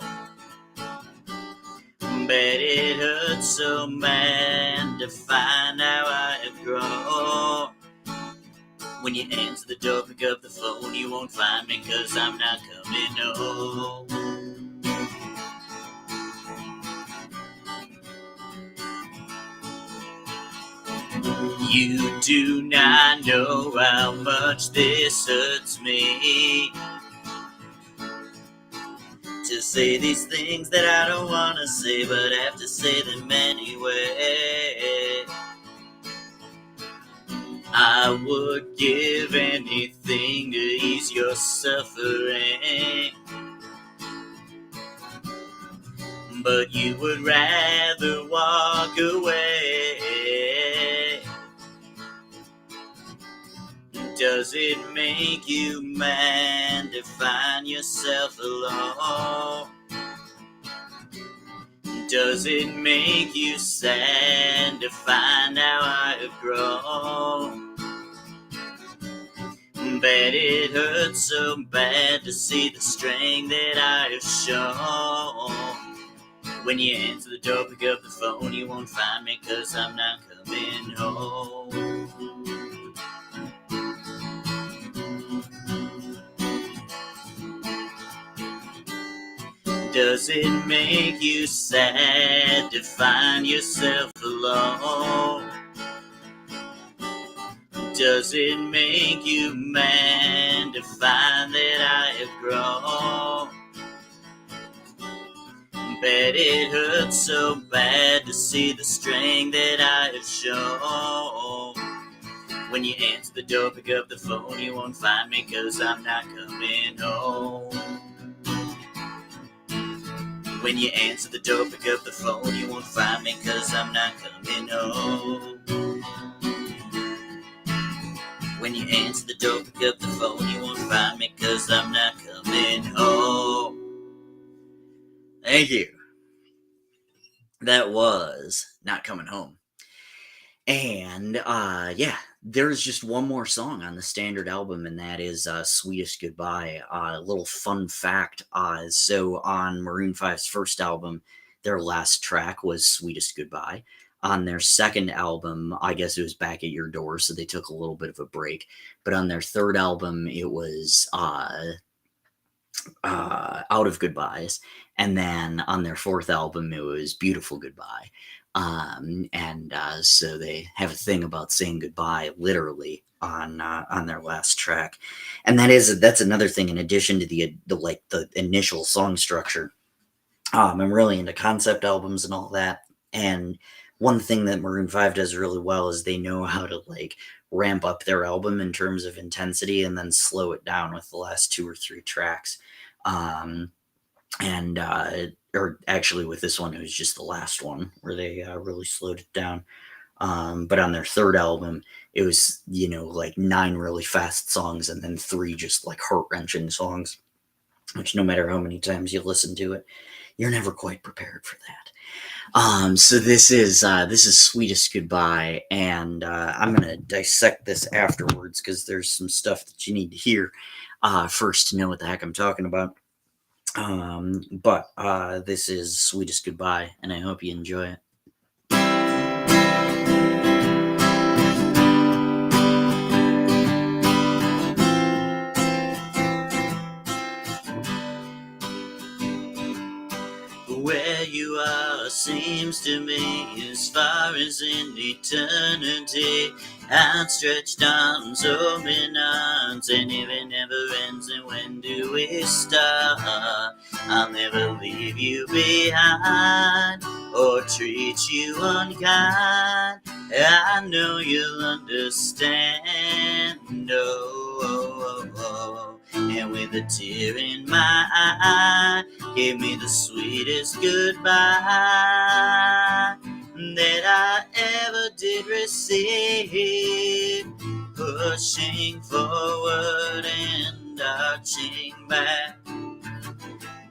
Speaker 1: Bet it hurts so bad to find how I have grown. When you answer the door, pick up the phone, you won't find me 'cause I'm not coming home. You do not know how much this hurts me to say these things that I don't want to say, but have to say them anyway. I would give anything to ease your suffering, but you would rather walk away. Does it make you mad to find yourself alone? Does it make you sad to find how I have grown? Bet it hurts so bad to see the strength that I have shown. When you answer the door, pick up the phone, you won't find me 'cause I'm not coming home. Does it make you sad to find yourself alone? Does it make you mad to find that I have grown? Bet it hurts so bad to see the strength that I have shown. When you answer the door, pick up the phone, you won't find me 'cause I'm not coming home. When you answer the door, pick up the phone, you won't find me 'cause I'm not coming home. When you answer the door, pick up the phone, you won't find me 'cause I'm not coming home. Thank you. That was Not Coming Home. And yeah, there's just one more song on the standard album, and that is Sweetest Goodbye. A little fun fact, so on Maroon 5's first album, their last track was Sweetest Goodbye. On their second album, I guess it was Back at Your Door, so they took a little bit of a break. But on their third album, it was Out of Goodbyes. And then on their fourth album, it was Beautiful Goodbye. So they have a thing about saying goodbye literally on their last track. And that's another thing in addition to the initial song structure. I'm really into concept albums and all that. And one thing that Maroon 5 does really well is they know how to ramp up their album in terms of intensity and then slow it down with the last 2 or 3 tracks. Or actually with this one, it was just the last one where they really slowed it down. But on their third album, it was, 9 really fast songs and then 3 just heart-wrenching songs, which no matter how many times you listen to it, you're never quite prepared for that. So this is Sweetest Goodbye, and I'm going to dissect this afterwards because there's some stuff that you need to hear first to know what the heck I'm talking about. But this is Sweetest Goodbye, and I hope you enjoy it. Where you are seems to me as far as in eternity, outstretched arms, open arms, and if it never ends, and when do we start? I'll never leave you behind or treat you unkind. I know you'll understand. And with a tear in my eye, gave me the sweetest goodbye that I ever did receive. Pushing forward and arching back,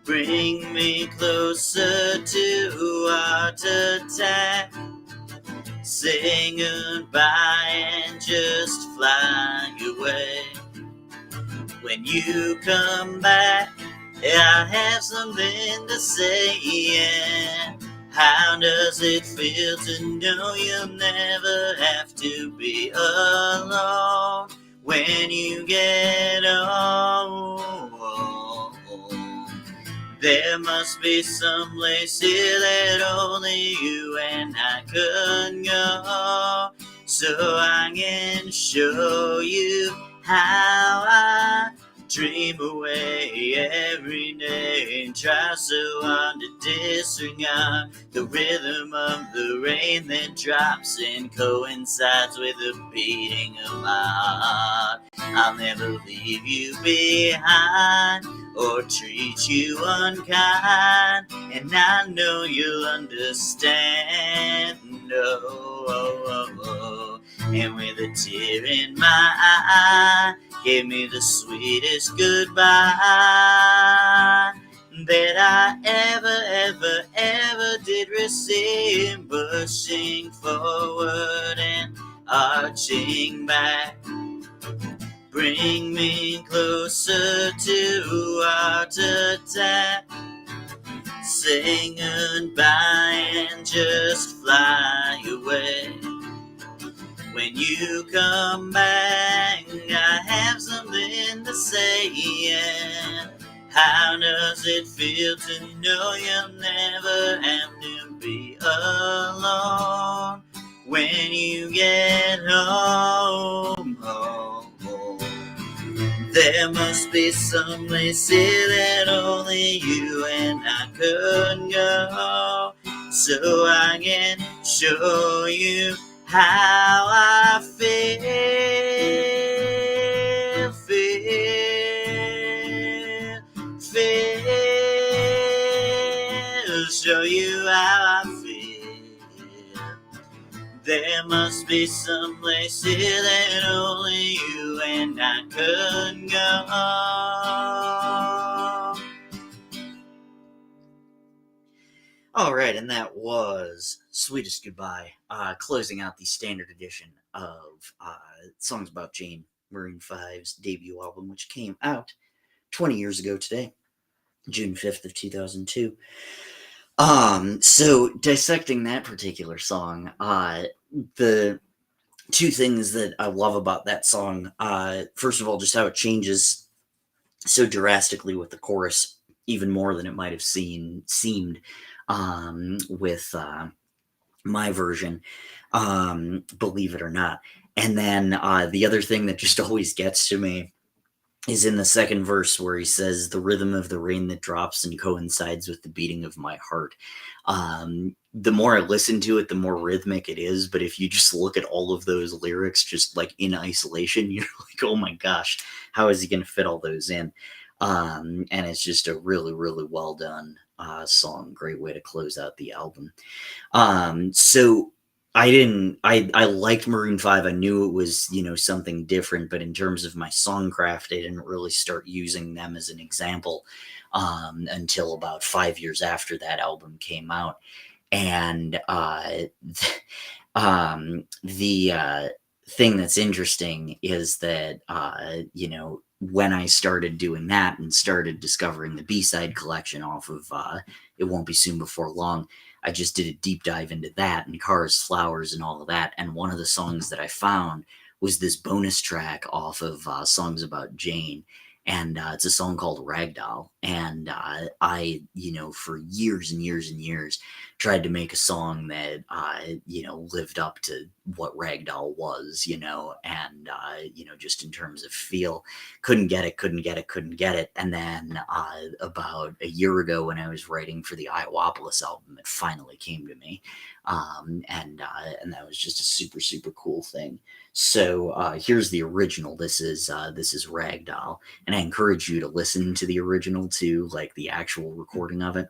Speaker 1: bring me closer to heart attack. Say goodbye and just fly away. When you come back, I have something to say, yeah. How does it feel to know you'll never have to be alone when you get home? There must be some place here that only you and I could go, so I can show you how I dream away every day and try so hard to disregard the rhythm of the rain that drops and coincides with the beating of my heart. I'll never leave you behind or treat you unkind, and I know you'll understand. And with a tear in my eye, gave me the sweetest goodbye that I ever did receive. Pushing forward and arching back, bring me closer to heart attack. Say goodbye and just fly away. When you come back, I have something to say, yeah. How does it feel to know you'll never have to be alone when you get home? There must be some place here that only you and I could go, so I can show you how I feel, show you how I feel. There must be some place here that only you and I could go. All right, and that was Sweetest Goodbye, closing out the standard edition of Songs About Jane, Maroon 5's debut album, which came out 20 years ago today, June 5th of 2002. So dissecting that particular song, the two things that I love about that song, first of all, just how it changes so drastically with the chorus, even more than it might have seemed with my version, believe it or not. And then the other thing that just always gets to me is in the second verse where he says, the rhythm of the rain that drops and coincides with the beating of my heart. The more I listen to it, the more rhythmic it is. But if you just look at all of those lyrics, just like in isolation, you're like, oh my gosh, how is he going to fit all those in? And it's just a really, really well done song. Great way to close out the album. So I liked Maroon 5. I knew it was, something different, but in terms of my songcraft, I didn't really start using them as an example until about 5 years after that album came out. And the thing that's interesting is that, when I started doing that and started discovering the B-side collection off of It Won't Be Soon Before Long, I just did a deep dive into that and Cars, Flowers, and all of that. And one of the songs that I found was this bonus track off of Songs About Jane. And it's a song called Ragdoll. And I, for years and years and years, tried to make a song that, lived up to what Ragdoll was, and, just in terms of feel. Couldn't get it. And then about a year ago when I was writing for the Iowapolis album, it finally came to me. And that was just a super, super cool thing. So here's the original. This is Ragdoll. And I encourage you to listen to the original too, like the actual recording of it.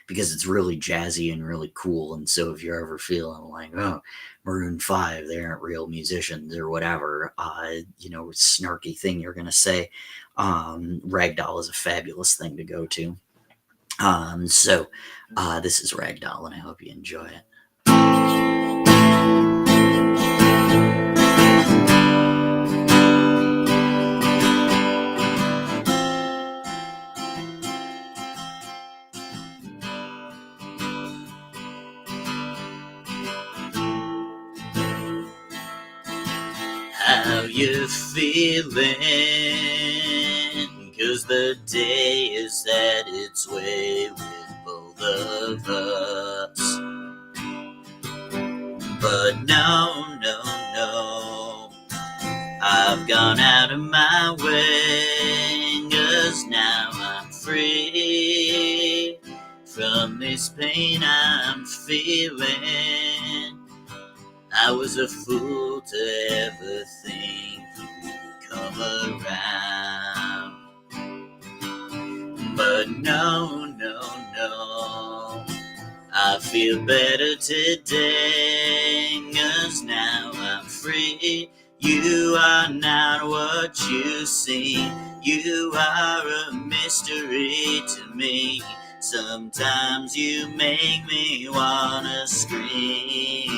Speaker 1: Because it's really jazzy and really cool. And so if you're ever feeling like, oh, Maroon 5, they aren't real musicians or whatever, snarky thing you're going to say, Ragdoll is a fabulous thing to go to. So this is Ragdoll, and I hope you enjoy it. How you feeling? 'Cause the day is at its way with both of us. But no, I've gone out of my way, 'cause now I'm free from this pain I'm feeling. I was a fool to ever think you'd come around. But no, I feel better today, 'cause now I'm free. You are not what you seem. You are a mystery to me. Sometimes you make me wanna scream.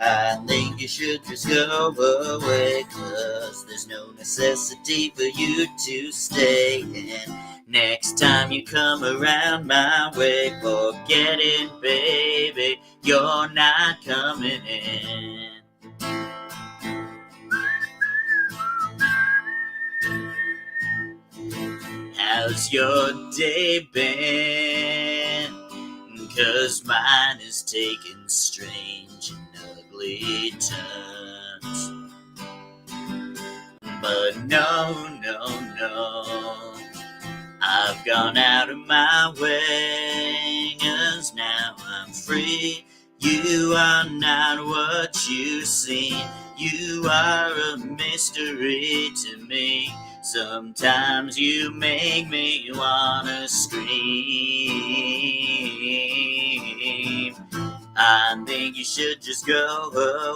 Speaker 1: I think you should just go away, 'cause there's no necessity for you to stay. And next time you come around my way, forget it, baby, you're not coming in. How's your day been? 'Cause mine is taking strange and ugly turns. But no, no, no, I've gone out of my way, 'cause now I'm free. You are not what you seem. You are a mystery to me. Sometimes you make me wanna scream. I think you should just go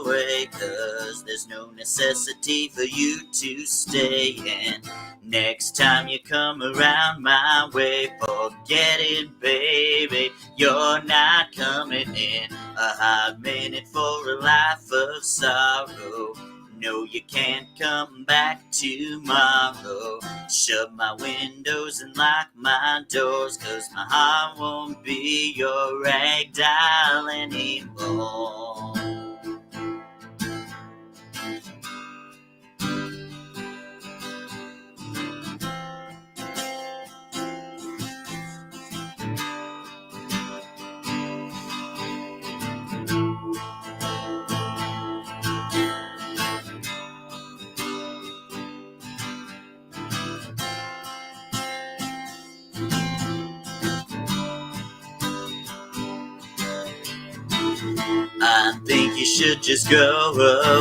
Speaker 1: away, 'cause there's no necessity for you to stay. And next time you come around my way, forget it, baby. You're not coming in. A hot minute for a life of sorrow. No, you can't come back tomorrow. Shut my windows and lock my doors, 'cause my heart won't be your rag doll anymore. I think you should just go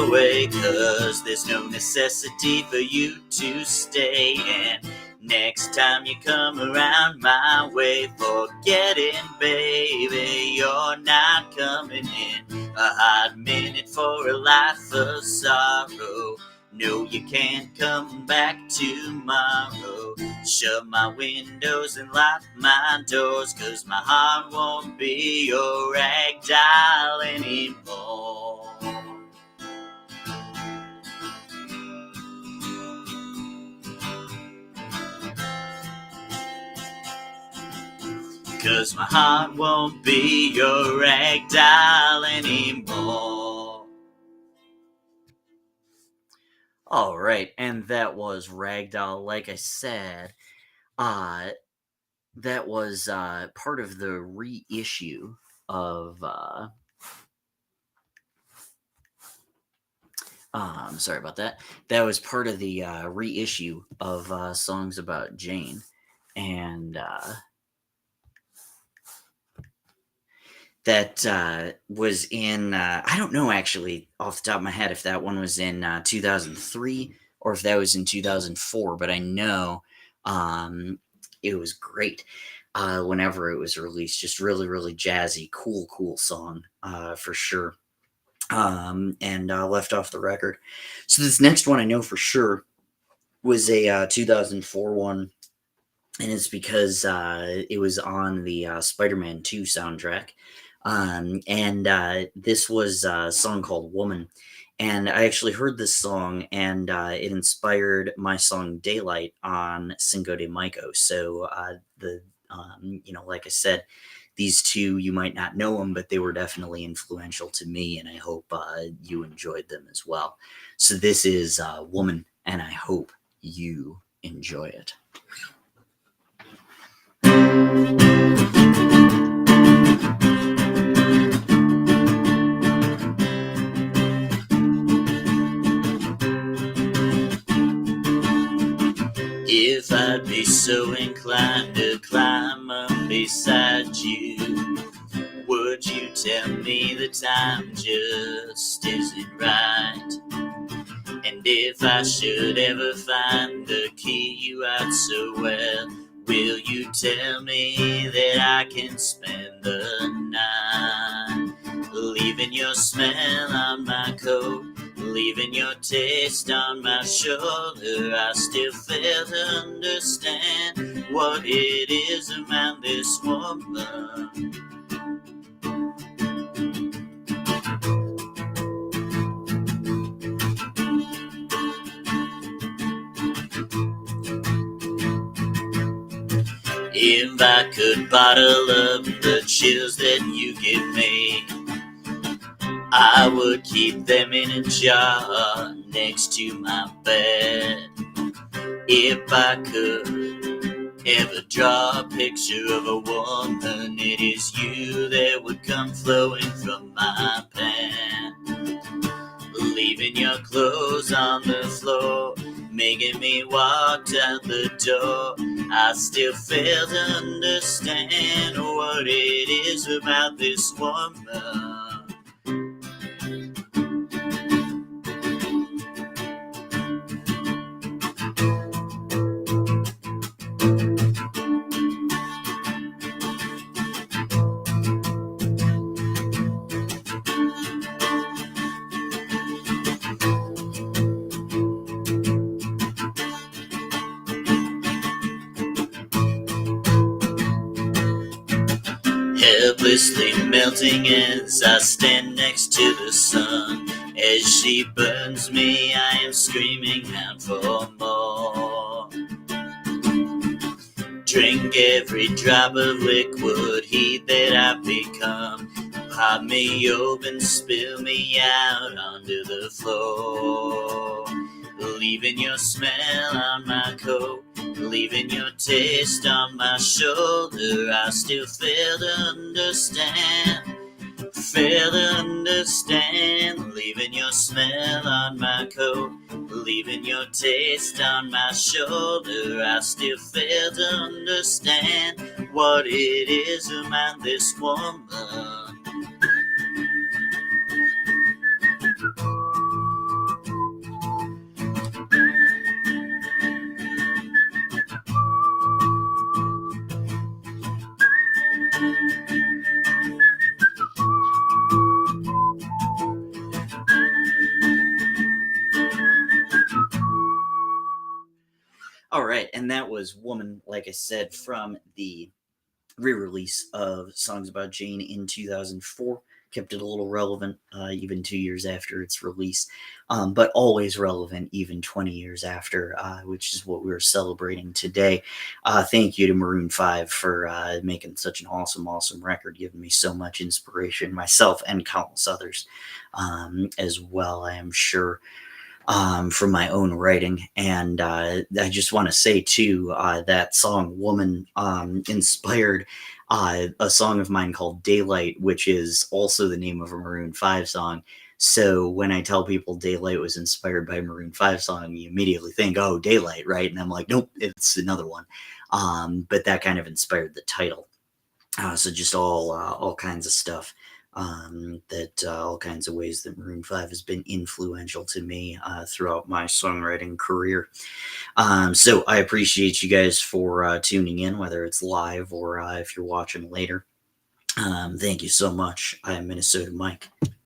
Speaker 1: away, 'cause there's no necessity for you to stay. And next time you come around my way, forget it, baby. You're not coming in. A hot minute for a life of sorrow. No, you can't come back tomorrow. Shut my windows and lock my doors, 'cause my heart won't be your rag doll anymore. 'Cause my heart won't be your rag doll anymore. All right, and that was Ragdoll. Like I said, that was part of the reissue of. I'm sorry about that. That was part of the reissue of songs about Jane, and that was in. I don't know actually off the top of my head if that one was in 2003 or if that was in 2004, but I know it was great whenever it was released. Just really, really jazzy, cool song for sure. And left off the record. So this next one I know for sure was a 2004 one, and it's because it was on the Spider-Man 2 soundtrack. And this was a song called Woman. And I actually heard this song, and it inspired my song Daylight on Cinco de Mayo. So like I said, these two, you might not know them, but they were definitely influential to me, and I hope you enjoyed them as well. So this is Woman, and I hope you enjoy it. If I'd be so inclined to climb up beside you, would you tell me the time just isn't right? And if I should ever find the key you out so well, will you tell me that I can spend the night? Leaving your smell on my coat, leaving your taste on my shoulder, I still fail to understand what it is around this woman. If I could bottle up the chills that you give me, I would keep them in a jar next to my bed. If I could ever draw a picture of a woman, it is you that would come flowing from my pen. Leaving your clothes on the floor, making me walk out the door. I still fail to understand what it is about this woman. Helplessly melting as I stand next to the sun. As she burns me, I am screaming out for more. Drink every drop of liquid heat that I've become. Pop me open, spill me out onto the floor. Leaving your smell on my coat, leaving your taste on my shoulder. I still fail to understand, leaving your smell on my coat, leaving your taste on my shoulder. I still fail to understand what it is about this woman. All right, and that was Woman, like I said, from the re-release of Songs About Jane in 2004. Kept it a little relevant even 2 years after its release, but always relevant even 20 years after, which is what we're celebrating today. Thank you to Maroon 5 for making such an awesome, awesome record, giving me so much inspiration, myself and countless others as well, I am sure. From my own writing. And I just want to say, too, that song Woman inspired a song of mine called Daylight, which is also the name of a Maroon 5 song. So when I tell people Daylight was inspired by a Maroon 5 song, you immediately think, oh, Daylight, right? And I'm like, nope, it's another one. But that kind of inspired the title. So just all kinds of stuff. That all kinds of ways that Maroon 5 has been influential to me throughout my songwriting career. So I appreciate you guys for tuning in, whether it's live or if you're watching later. Thank you so much. I'm Minnesota Mike.